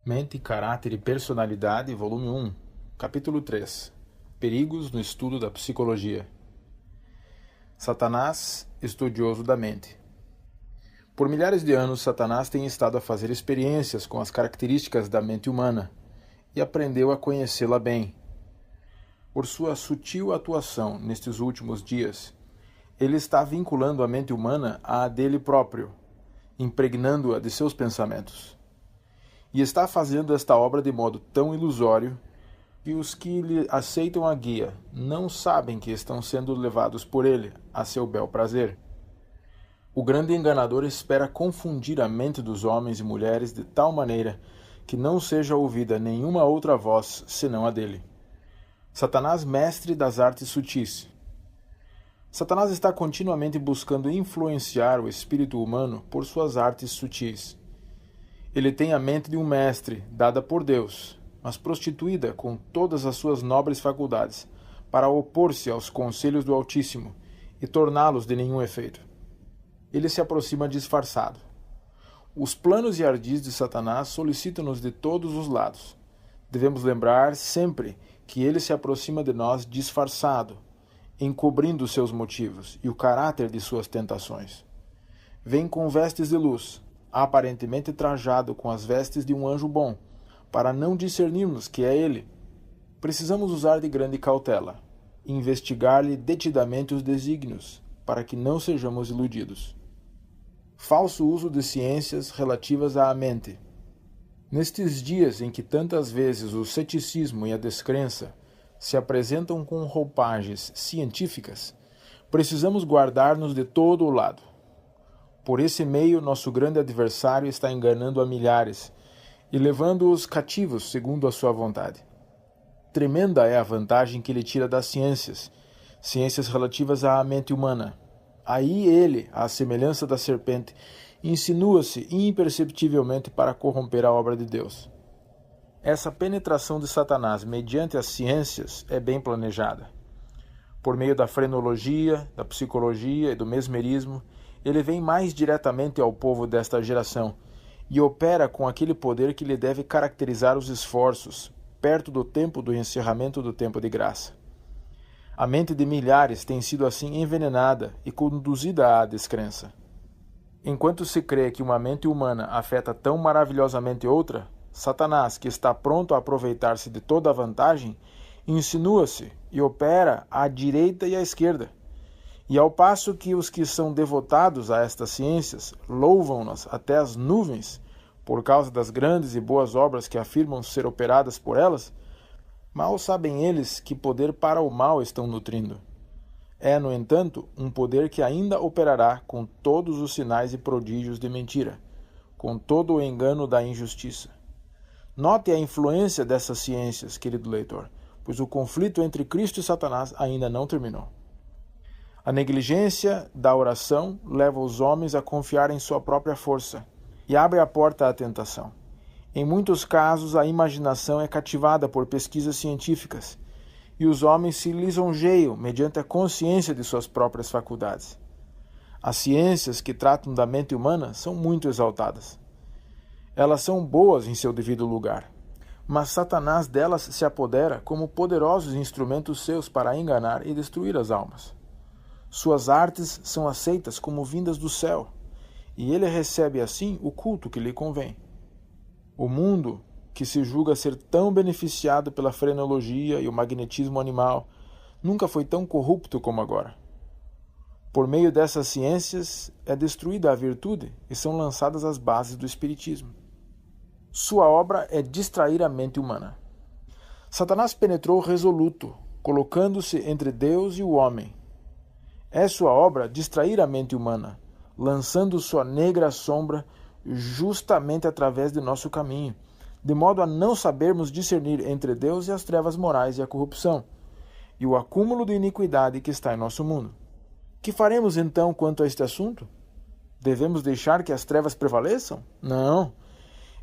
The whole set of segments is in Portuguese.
Mente, Caráter e Personalidade, volume 1, capítulo 3. Perigos no estudo da psicologia. Satanás, estudioso da mente. Por milhares de anos, Satanás tem estado a fazer experiências com as características da mente humana e aprendeu a conhecê-la bem. Por sua sutil atuação nestes últimos dias, ele está vinculando a mente humana à dele próprio, impregnando-a de seus pensamentos. E está fazendo esta obra de modo tão ilusório que os que lhe aceitam a guia não sabem que estão sendo levados por ele a seu bel prazer. O grande enganador espera confundir a mente dos homens e mulheres de tal maneira que não seja ouvida nenhuma outra voz senão a dele. Satanás, mestre das artes sutis. Satanás está continuamente buscando influenciar o espírito humano por suas artes sutis. Ele tem a mente de um mestre, dada por Deus, mas prostituída com todas as suas nobres faculdades, para opor-se aos conselhos do Altíssimo e torná-los de nenhum efeito. Ele se aproxima disfarçado. Os planos e ardis de Satanás solicitam-nos de todos os lados. Devemos lembrar sempre que ele se aproxima de nós disfarçado, encobrindo seus motivos e o caráter de suas tentações. Vem com vestes de luz, aparentemente trajado com as vestes de um anjo bom, para não discernirmos que é ele. Precisamos usar de grande cautela, e investigar-lhe detidamente os desígnios, para que não sejamos iludidos. Falso uso de ciências relativas à mente. Nestes dias em que tantas vezes o ceticismo e a descrença se apresentam com roupagens científicas, precisamos guardar-nos de todo o lado. Por esse meio, nosso grande adversário está enganando a milhares e levando-os cativos segundo a sua vontade. Tremenda é a vantagem que ele tira das ciências relativas à mente humana. Aí ele, à semelhança da serpente, insinua-se imperceptivelmente para corromper a obra de Deus. Essa penetração de Satanás mediante as ciências é bem planejada. Por meio da frenologia, da psicologia e do mesmerismo, ele vem mais diretamente ao povo desta geração e opera com aquele poder que lhe deve caracterizar os esforços, perto do tempo do encerramento do tempo de graça. A mente de milhares tem sido assim envenenada e conduzida à descrença. Enquanto se crê que uma mente humana afeta tão maravilhosamente outra, Satanás, que está pronto a aproveitar-se de toda a vantagem, insinua-se e opera à direita e à esquerda. E ao passo que os que são devotados a estas ciências louvam-nas até as nuvens por causa das grandes e boas obras que afirmam ser operadas por elas, mal sabem eles que poder para o mal estão nutrindo. É, no entanto, um poder que ainda operará com todos os sinais e prodígios de mentira, com todo o engano da injustiça. Note a influência dessas ciências, querido leitor, pois o conflito entre Cristo e Satanás ainda não terminou. A negligência da oração leva os homens a confiar em sua própria força e abre a porta à tentação. Em muitos casos, a imaginação é cativada por pesquisas científicas e os homens se lisonjeiam mediante a consciência de suas próprias faculdades. As ciências que tratam da mente humana são muito exaltadas. Elas são boas em seu devido lugar, mas Satanás delas se apodera como poderosos instrumentos seus para enganar e destruir as almas. Suas artes são aceitas como vindas do céu, e ele recebe assim o culto que lhe convém. O mundo, que se julga ser tão beneficiado pela frenologia e o magnetismo animal, nunca foi tão corrupto como agora. Por meio dessas ciências é destruída a virtude e são lançadas as bases do espiritismo. Sua obra é distrair a mente humana. Satanás penetrou resoluto, colocando-se entre Deus e o homem. É sua obra distrair a mente humana, lançando sua negra sombra justamente através de nosso caminho, de modo a não sabermos discernir entre Deus e as trevas morais e a corrupção, e o acúmulo de iniquidade que está em nosso mundo. Que faremos então quanto a este assunto? Devemos deixar que as trevas prevaleçam? Não.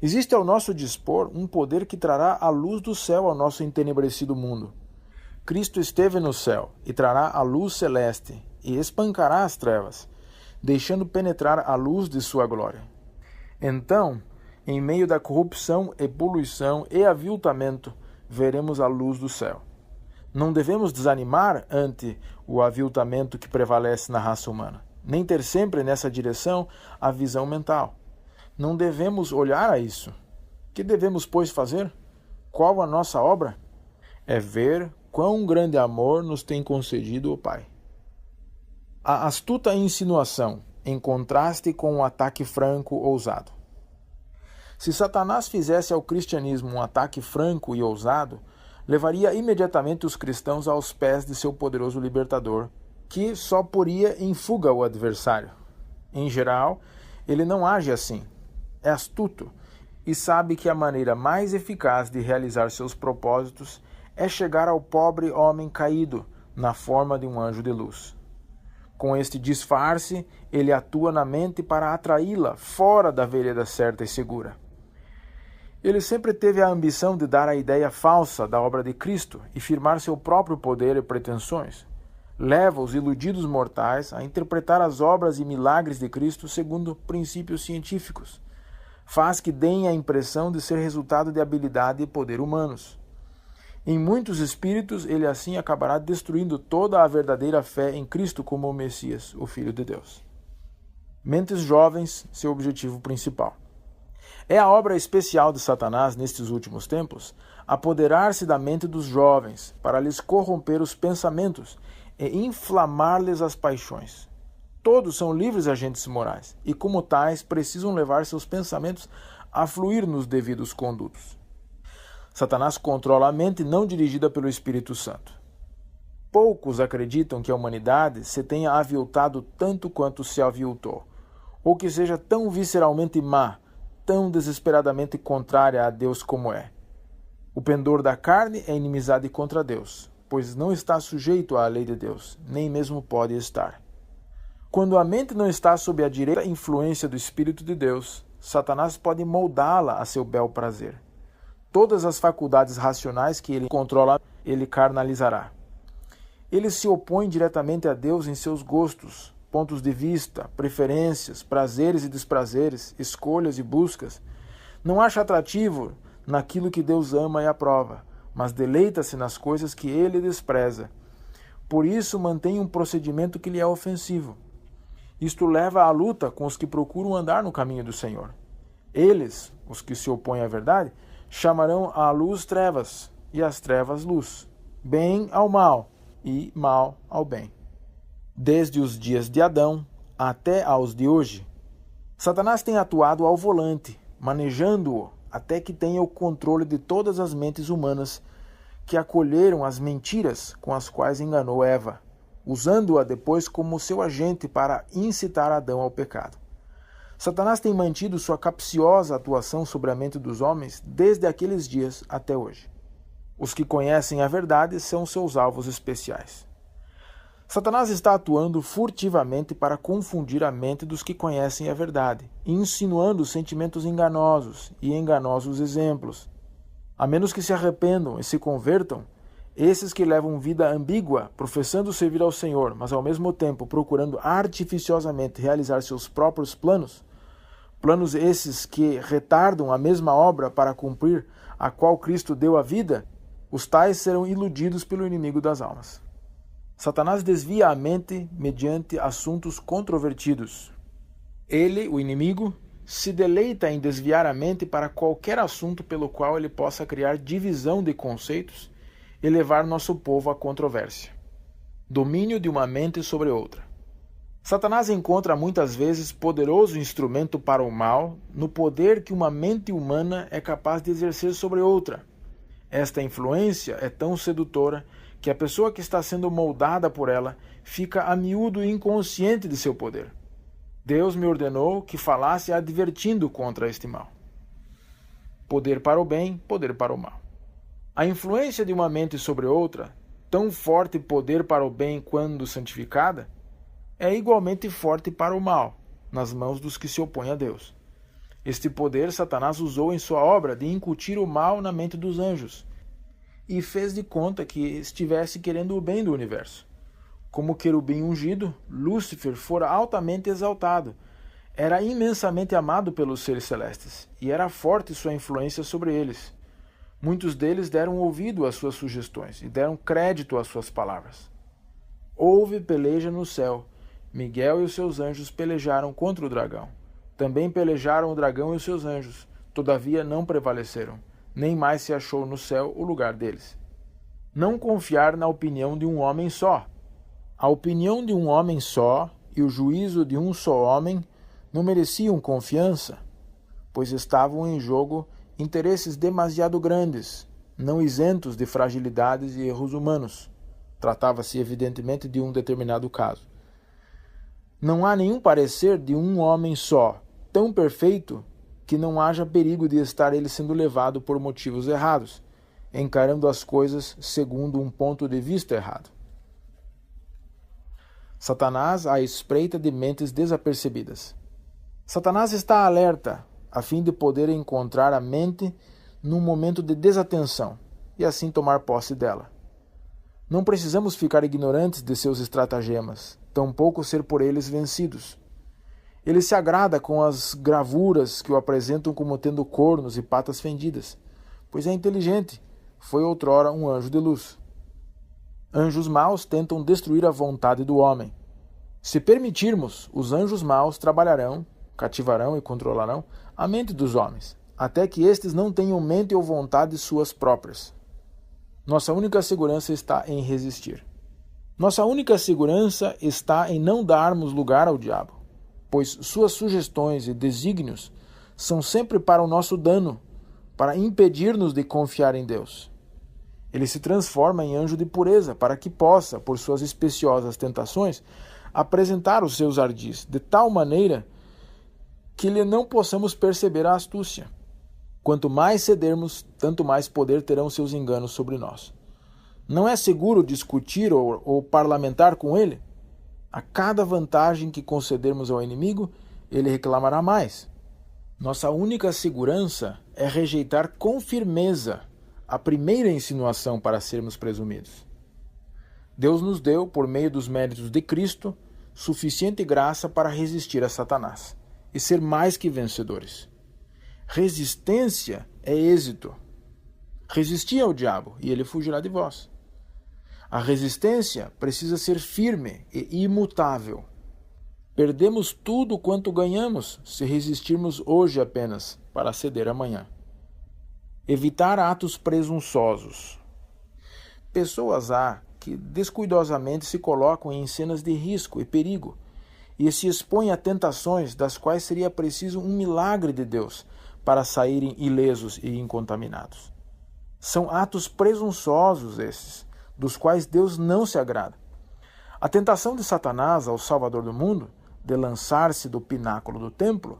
Existe ao nosso dispor um poder que trará a luz do céu ao nosso entenebrecido mundo. Cristo esteve no céu e trará a luz celeste e espancará as trevas, deixando penetrar a luz de sua glória. Então, em meio da corrupção e poluição e aviltamento, veremos a luz do céu. Não devemos desanimar ante o aviltamento que prevalece na raça humana, nem ter sempre nessa direção a visão mental. Não devemos olhar a isso. Que devemos, pois, fazer? Qual a nossa obra? É ver quão grande amor nos tem concedido o Pai. A astuta insinuação, em contraste com o ataque franco ousado. Se Satanás fizesse ao cristianismo um ataque franco e ousado, levaria imediatamente os cristãos aos pés de seu poderoso libertador, que só poria em fuga o adversário. Em geral, ele não age assim. É astuto e sabe que a maneira mais eficaz de realizar seus propósitos é chegar ao pobre homem caído na forma de um anjo de luz. Com este disfarce, ele atua na mente para atraí-la fora da vereda certa e segura. Ele sempre teve a ambição de dar a ideia falsa da obra de Cristo e firmar seu próprio poder e pretensões. Leva os iludidos mortais a interpretar as obras e milagres de Cristo segundo princípios científicos. Faz que deem a impressão de ser resultado de habilidade e poder humanos. Em muitos espíritos, ele assim acabará destruindo toda a verdadeira fé em Cristo como o Messias, o Filho de Deus. Mentes jovens, seu objetivo principal. É a obra especial de Satanás nestes últimos tempos apoderar-se da mente dos jovens para lhes corromper os pensamentos e inflamar-lhes as paixões. Todos são livres agentes morais e, como tais, precisam levar seus pensamentos a fluir nos devidos condutos. Satanás controla a mente não dirigida pelo Espírito Santo. Poucos acreditam que a humanidade se tenha aviltado tanto quanto se aviltou, ou que seja tão visceralmente má, tão desesperadamente contrária a Deus como é. O pendor da carne é inimizade contra Deus, pois não está sujeito à lei de Deus, nem mesmo pode estar. Quando a mente não está sob a direta influência do Espírito de Deus, Satanás pode moldá-la a seu bel prazer. Todas as faculdades racionais que ele controla, ele carnalizará. Ele se opõe diretamente a Deus em seus gostos, pontos de vista, preferências, prazeres e desprazeres, escolhas e buscas. Não acha atrativo naquilo que Deus ama e aprova, mas deleita-se nas coisas que ele despreza. Por isso mantém um procedimento que lhe é ofensivo. Isto leva à luta com os que procuram andar no caminho do Senhor. Eles, os que se opõem à verdade, chamarão a luz trevas e as trevas luz, bem ao mal e mal ao bem. Desde os dias de Adão até aos de hoje, Satanás tem atuado ao volante, manejando-o até que tenha o controle de todas as mentes humanas que acolheram as mentiras com as quais enganou Eva, usando-a depois como seu agente para incitar Adão ao pecado. Satanás tem mantido sua capciosa atuação sobre a mente dos homens desde aqueles dias até hoje. Os que conhecem a verdade são seus alvos especiais. Satanás está atuando furtivamente para confundir a mente dos que conhecem a verdade, insinuando sentimentos enganosos e enganosos exemplos. A menos que se arrependam e se convertam, esses que levam vida ambígua, professando servir ao Senhor, mas ao mesmo tempo procurando artificiosamente realizar seus próprios planos esses que retardam a mesma obra para cumprir a qual Cristo deu a vida, os tais serão iludidos pelo inimigo das almas. Satanás desvia a mente mediante assuntos controvertidos. Ele, o inimigo, se deleita em desviar a mente para qualquer assunto pelo qual ele possa criar divisão de conceitos e levar nosso povo à controvérsia. Domínio de uma mente sobre outra. Satanás encontra muitas vezes poderoso instrumento para o mal no poder que uma mente humana é capaz de exercer sobre outra. Esta influência é tão sedutora que a pessoa que está sendo moldada por ela fica a miúdo inconsciente de seu poder. Deus me ordenou que falasse advertindo contra este mal. Poder para o bem, poder para o mal. A influência de uma mente sobre outra, tão forte poder para o bem quando santificada, é igualmente forte para o mal, nas mãos dos que se opõem a Deus. Este poder Satanás usou em sua obra de incutir o mal na mente dos anjos, e fez de conta que estivesse querendo o bem do universo. Como querubim ungido, Lúcifer fora altamente exaltado. Era imensamente amado pelos seres celestes, e era forte sua influência sobre eles. Muitos deles deram ouvido às suas sugestões e deram crédito às suas palavras. Houve peleja no céu. Miguel e os seus anjos pelejaram contra o dragão. Também pelejaram o dragão e os seus anjos. Todavia não prevaleceram. Nem mais se achou no céu o lugar deles. Não confiar na opinião de um homem só. A opinião de um homem só e o juízo de um só homem não mereciam confiança, pois estavam em jogo interesses demasiado grandes, não isentos de fragilidades e erros humanos. Tratava-se evidentemente de um determinado caso. Não há nenhum parecer de um homem só, tão perfeito que não haja perigo de estar ele sendo levado por motivos errados, encarando as coisas segundo um ponto de vista errado. Satanás à espreita de mentes desapercebidas. Satanás está alerta, a fim de poder encontrar a mente num momento de desatenção e assim tomar posse dela. Não precisamos ficar ignorantes de seus estratagemas, tampouco ser por eles vencidos. Ele se agrada com as gravuras que o apresentam como tendo cornos e patas fendidas, pois é inteligente, foi outrora um anjo de luz. Anjos maus tentam destruir a vontade do homem. Se permitirmos, os anjos maus trabalharão, cativarão e controlarão a mente dos homens, até que estes não tenham mente ou vontade suas próprias. Nossa única segurança está em resistir. Nossa única segurança está em não darmos lugar ao diabo, pois suas sugestões e desígnios são sempre para o nosso dano, para impedir-nos de confiar em Deus. Ele se transforma em anjo de pureza para que possa, por suas especiosas tentações, apresentar os seus ardis, de tal maneira que lhe não possamos perceber a astúcia. Quanto mais cedermos, tanto mais poder terão seus enganos sobre nós. Não é seguro discutir ou parlamentar com ele? A cada vantagem que concedermos ao inimigo, ele reclamará mais. Nossa única segurança é rejeitar com firmeza a primeira insinuação para sermos presumidos. Deus nos deu, por meio dos méritos de Cristo, suficiente graça para resistir a Satanás e ser mais que vencedores. Resistência é êxito. Resisti ao diabo e ele fugirá de vós. A resistência precisa ser firme e imutável. Perdemos tudo quanto ganhamos se resistirmos hoje apenas para ceder amanhã. Evitar atos presunçosos. Pessoas há que descuidosamente se colocam em cenas de risco e perigo e se expõem a tentações das quais seria preciso um milagre de Deus para saírem ilesos e incontaminados. São atos presunçosos esses, dos quais Deus não se agrada. A tentação de Satanás ao Salvador do mundo, de lançar-se do pináculo do templo,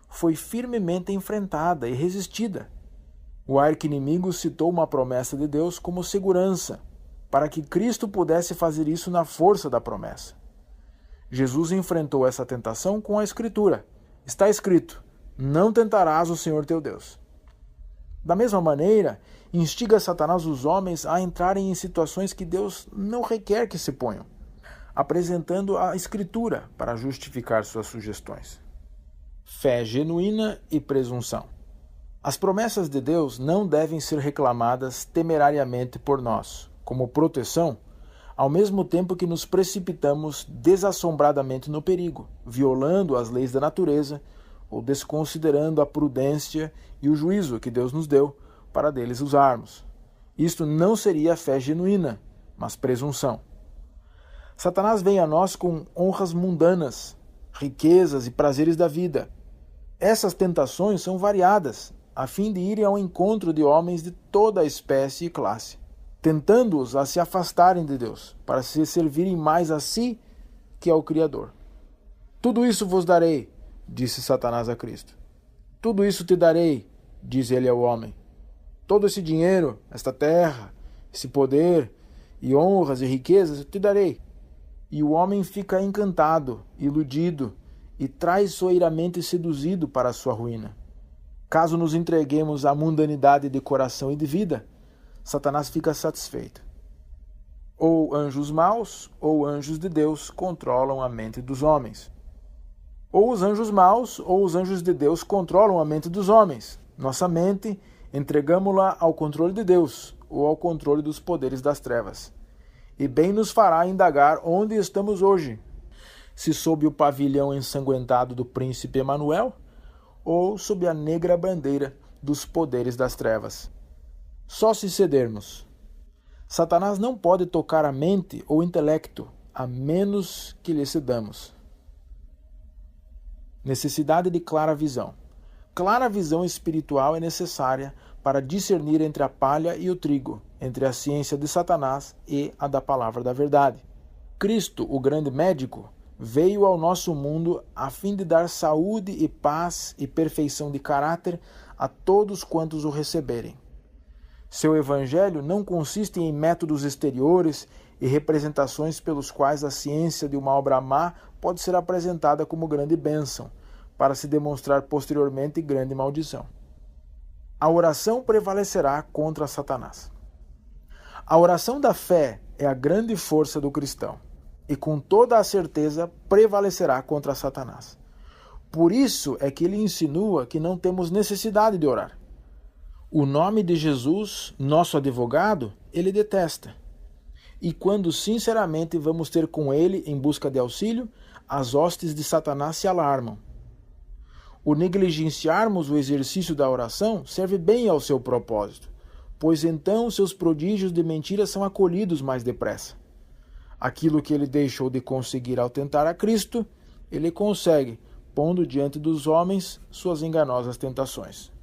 foi firmemente enfrentada e resistida. O arqui-inimigo citou uma promessa de Deus como segurança, para que Cristo pudesse fazer isso na força da promessa. Jesus enfrentou essa tentação com a Escritura. Está escrito: não tentarás o Senhor teu Deus. Da mesma maneira, instiga Satanás os homens a entrarem em situações que Deus não requer que se ponham, apresentando a Escritura para justificar suas sugestões. Fé genuína e presunção. As promessas de Deus não devem ser reclamadas temerariamente por nós, como proteção, ao mesmo tempo que nos precipitamos desassombradamente no perigo, violando as leis da natureza ou desconsiderando a prudência e o juízo que Deus nos deu para deles usarmos. Isto não seria fé genuína, mas presunção. Satanás vem a nós com honras mundanas, riquezas e prazeres da vida. Essas tentações são variadas, a fim de irem ao encontro de homens de toda a espécie e classe, tentando-os a se afastarem de Deus, para se servirem mais a si que ao Criador. Tudo isso vos darei, disse Satanás a Cristo. Tudo isso te darei, diz ele ao homem. Todo esse dinheiro, esta terra, esse poder, e honras e riquezas eu te darei. E o homem fica encantado, iludido, e traiçoeiramente seduzido para a sua ruína. Caso nos entreguemos à mundanidade de coração e de vida, Satanás fica satisfeito. Ou anjos maus, ou anjos de Deus controlam a mente dos homens. Ou os anjos maus ou os anjos de Deus controlam a mente dos homens. Nossa mente, entregamo-la ao controle de Deus ou ao controle dos poderes das trevas. E bem nos fará indagar onde estamos hoje, se sob o pavilhão ensanguentado do príncipe Emanuel ou sob a negra bandeira dos poderes das trevas. Só se cedermos. Satanás não pode tocar a mente ou o intelecto, a menos que lhe cedamos. Necessidade de clara visão. Clara visão espiritual é necessária para discernir entre a palha e o trigo, entre a ciência de Satanás e a da palavra da verdade. Cristo, o grande médico, veio ao nosso mundo a fim de dar saúde e paz e perfeição de caráter a todos quantos o receberem. Seu evangelho não consiste em métodos exteriores e representações pelos quais a ciência de uma obra má pode ser apresentada como grande bênção, para se demonstrar posteriormente grande maldição. A oração prevalecerá contra Satanás. A oração da fé é a grande força do cristão, e com toda a certeza prevalecerá contra Satanás. Por isso é que ele insinua que não temos necessidade de orar. O nome de Jesus, nosso advogado, ele detesta. E quando sinceramente vamos ter com ele em busca de auxílio, as hostes de Satanás se alarmam. O negligenciarmos o exercício da oração serve bem ao seu propósito, pois então seus prodígios de mentira são acolhidos mais depressa. Aquilo que ele deixou de conseguir ao tentar a Cristo, ele consegue, pondo diante dos homens suas enganosas tentações.